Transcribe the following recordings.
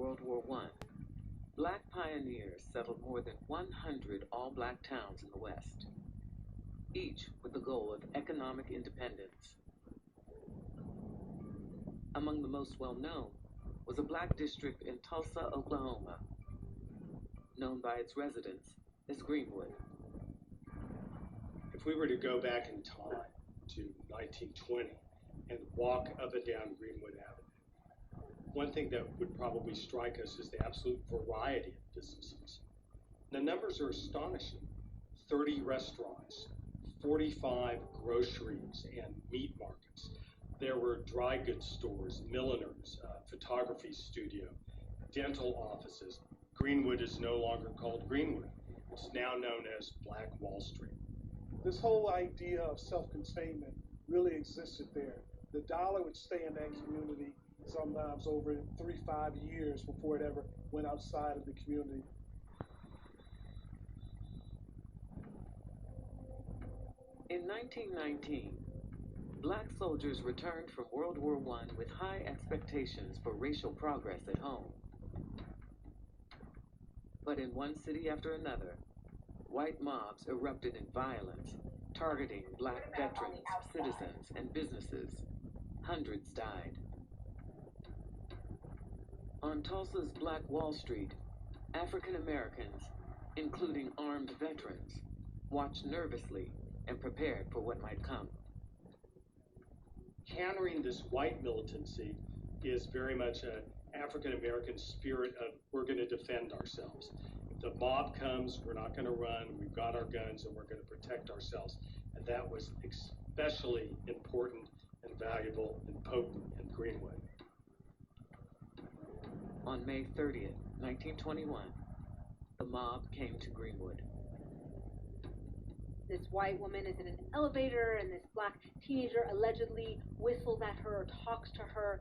World War I, black pioneers settled more than 100 all-black towns in the West, each with the goal of economic independence. Among the most well-known was a black district in Tulsa, Oklahoma, known by its residents as Greenwood. If we were to go back in time to 1920 and walk up and down Greenwood Avenue, one thing that would probably strike us is the absolute variety of businesses. The numbers are astonishing. 30 restaurants, 45 groceries and meat markets. There were dry goods stores, milliners, photography studio, dental offices. Greenwood is no longer called Greenwood. It's now known as Black Wall Street. This whole idea of self-containment really existed there. The dollar would stay in that community sometimes over 3-5 years before it ever went outside of the community. In 1919, black soldiers returned from World War I with high expectations for racial progress at home. But in one city after another, white mobs erupted in violence, targeting black veterans, citizens, and businesses. Hundreds died. On Tulsa's Black Wall Street, African Americans, including armed veterans, watched nervously and prepared for what might come. Countering this white militancy is very much an African American spirit of we're going to defend ourselves. If the mob comes, we're not going to run. We've got our guns and we're going to protect ourselves. And that was especially important and valuable and potent in Greenwood. On May 30th, 1921, the mob came to Greenwood. This white woman is in an elevator and this black teenager allegedly whistles at her or talks to her.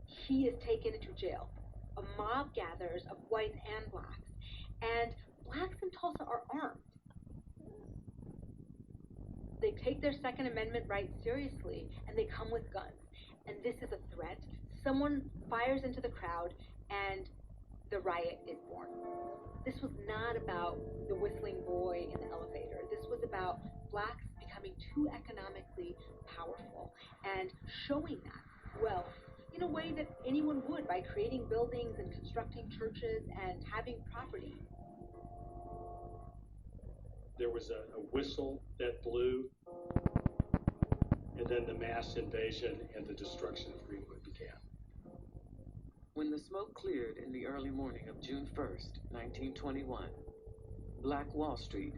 He is taken into jail. A mob gathers of whites and blacks, and blacks in Tulsa are armed. They take their Second Amendment rights seriously, and they come with guns. And this is a threat. Someone fires into the crowd, and the riot is born. This was not about the whistling boy in the elevator. This was about blacks becoming too economically powerful and showing that wealth in a way that anyone would by creating buildings and constructing churches and having property. There was a whistle that blew, and then the mass invasion and the destruction of Greenwood began. When the smoke cleared in the early morning of June 1st, 1921, Black Wall Street